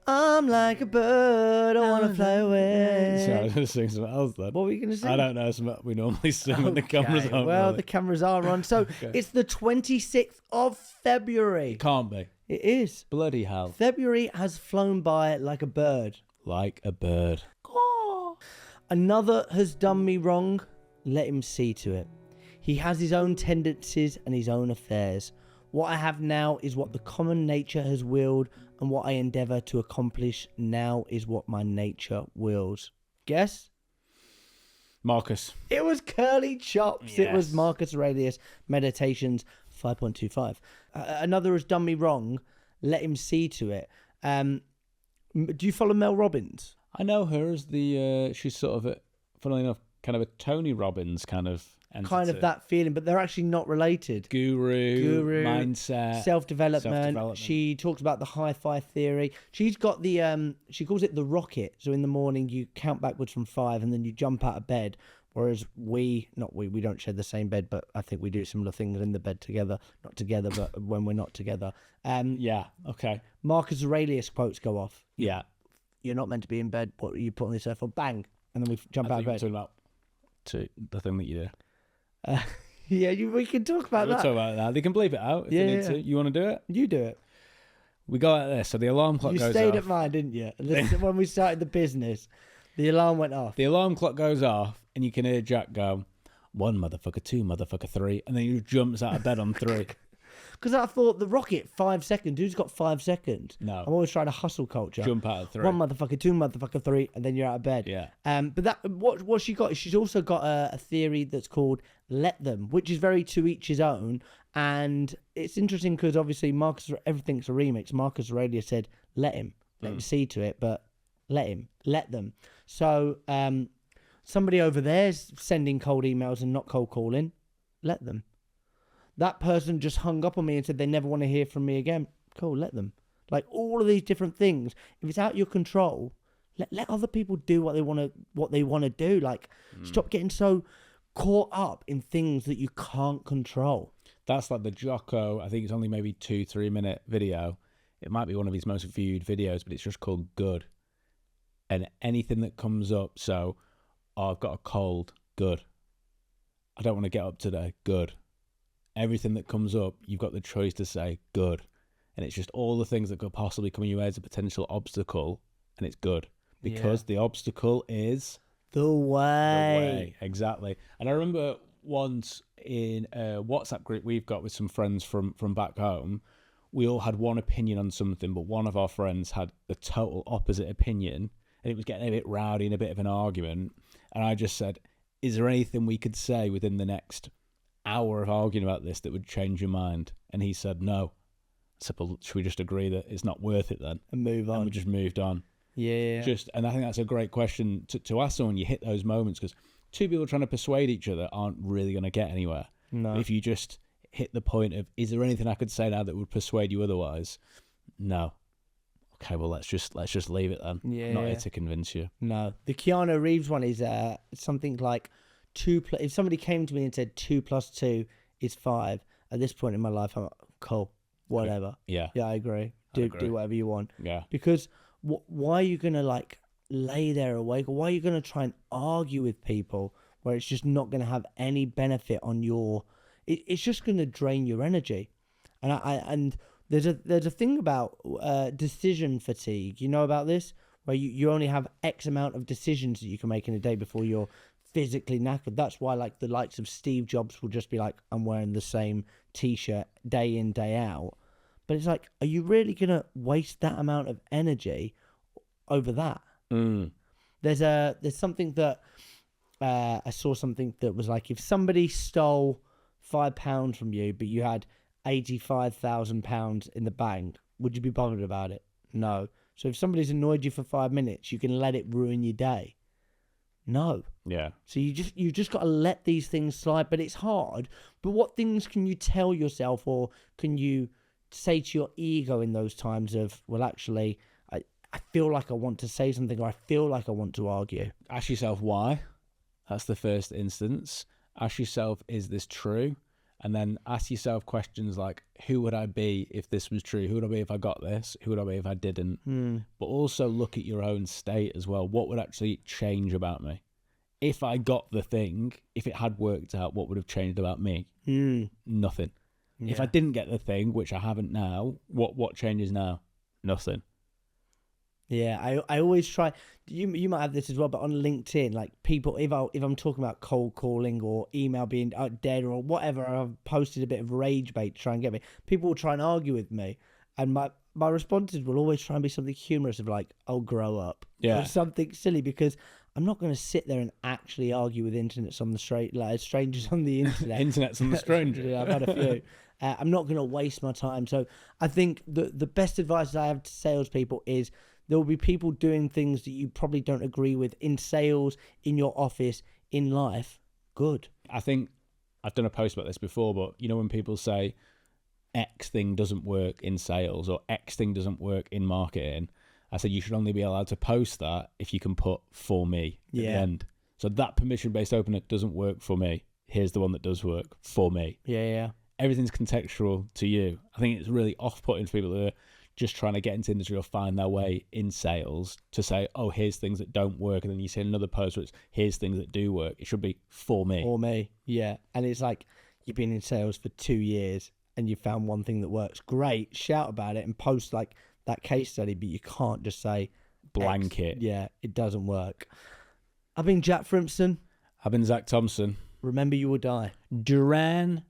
I'm like a bird, I want to fly away. Sorry, I was going to sing something else then. What were you going to say? I don't know. Something we normally sing when the cameras aren't Well, rolling. the cameras are on. So it's the 26th of February. It can't be. It is. Bloody hell. February has flown by like a bird. Like a bird. Oh. Another has done me wrong. Let him see to it. He has his own tendencies and his own affairs. What I have now is what the common nature has willed, and what I endeavour to accomplish now is what my nature wills. Guess? Marcus. It was Curly Chops. Yes. It was Marcus Aurelius, Meditations 5.25. Another has done me wrong. Let him see to it. Do you follow Mel Robbins? I know her as the, she's sort of, funnily enough, kind of a Tony Robbins kind of entity. Kind of that feeling, but they're actually not related. Guru, mindset, self-development. She talks about the hi-fi theory. She's got the, she calls it the rocket. So in the morning, you count backwards from 5 and then you jump out of bed. Whereas we don't share the same bed, but I think we do similar things in the bed together. Not together, but when we're not together. Yeah, okay. Marcus Aurelius quotes go off. Yeah. You're not meant to be in bed. What are you putting yourself on? Bang. And then we jump out of bed. Talking about the thing that you do. Yeah, we can talk about We'll that. talk about that. They can bleep it out if they need to. You want to do it? You do it. We go like this. So the alarm clock goes off. You stayed at mine, didn't you? When we started the business, the alarm went off. The alarm clock goes off, and you can hear Jack go, 1 motherfucker, 2 motherfucker, 3, and then he jumps out of bed on 3. Because I thought the rocket, 5 seconds. Who's got 5 seconds? No. I'm always trying to hustle culture. Jump out of 3. 1 motherfucker, 2 motherfucker, 3, and then you're out of bed. Yeah. But that what she got is she's also got a theory that's called let them, which is very to each his own. And it's interesting because obviously everything's a remix. Marcus Aurelius said let him see to it, but let them. So somebody over there's sending cold emails and not cold calling. Let them. That person just hung up on me and said they never want to hear from me again. Cool, let them. Like all of these different things. If it's out your control, let other people do what they want to do. Like stop getting so caught up in things that you can't control. That's like the Jocko, I think it's only maybe 2-3 minute video. It might be one of his most viewed videos, but it's just called Good. And anything that comes up, so I've got a cold, good. I don't want to get up today, good. Everything that comes up, you've got the choice to say good. And it's just all the things that could possibly come in your way as a potential obstacle, and it's good. Because the obstacle is the way. Exactly. And I remember once in a WhatsApp group we've got with some friends from back home, we all had one opinion on something, but one of our friends had the total opposite opinion, and it was getting a bit rowdy and a bit of an argument. And I just said, is there anything we could say within the next hour of arguing about this that would change your mind? And he said no. I said, well, should we just agree that it's not worth it then And move on. and we just moved on? Yeah. And I think that's a great question to ask someone. You hit those moments, because two people trying to persuade each other aren't really going to get anywhere. No. But if you just hit the point of, is there anything I could say now that would persuade you otherwise? No. Okay, well, let's just leave it then. Yeah. I'm not here to convince you. No. The Keanu Reeves one is something like if somebody came to me and said 2 + 2 is 5, at this point in my life, I'm like, cool, whatever. Yeah. Yeah, I agree. Do whatever you want. Yeah. Because why are you going to like lay there awake? Why are you going to try and argue with people where it's just not going to have any benefit on your... It's just going to drain your energy. And there's a thing about decision fatigue. You know about this? Where you only have X amount of decisions that you can make in a day before you're physically knackered. That's why like the likes of Steve Jobs will just be like, I'm wearing the same t-shirt day in, day out. But it's like, are you really going to waste that amount of energy over that? There's something that I saw something that was like, if somebody stole £5 from you, but you had £85,000 in the bank, would you be bothered about it? No. So if somebody's annoyed you for 5 minutes, you can let it ruin your day. No. Yeah. So you just got to let these things slide, but it's hard. But what things can you tell yourself, or can you say to your ego in those times of, well, actually, I feel like I want to say something, or I feel like I want to argue? Ask yourself why. That's the first instance. Ask yourself, is this true? And then ask yourself questions like, who would I be if this was true? Who would I be if I got this? Who would I be if I didn't? But also look at your own state as well. What would actually change about me? If I got the thing, if it had worked out, what would have changed about me? Nothing. Yeah. If I didn't get the thing, which I haven't now, what changes now? Nothing. Yeah, I always try. You might have this as well, but on LinkedIn, like people, if I'm talking about cold calling or email being dead or whatever, I've posted a bit of rage bait to try and get me. People will try and argue with me, and my responses will always try and be something humorous of like, "Oh, grow up," or something silly, because I'm not going to sit there and actually argue with strangers on the internet. Internet's on the stranger. Yeah, I've had a few. I'm not going to waste my time. So I think the best advice I have to salespeople is, there will be people doing things that you probably don't agree with in sales, in your office, in life. Good. I think I've done a post about this before, but you know when people say X thing doesn't work in sales or X thing doesn't work in marketing, I said you should only be allowed to post that if you can put "for me" at the end. So that permission-based opener doesn't work for me. Here's the one that does work for me. Yeah. Everything's contextual to you. I think it's really off-putting for people that are just trying to get into industry or find their way in sales to say, oh, here's things that don't work. And then you see another post where it's, here's things that do work. It should be for me. For me, yeah. And it's like, you've been in sales for 2 years and you found one thing that works. Great, shout about it and post like that case study, but you can't just say blanket. Yeah, it doesn't work. I've been Jack Frimpson. I've been Zach Thompson. Remember, you will die. Duran.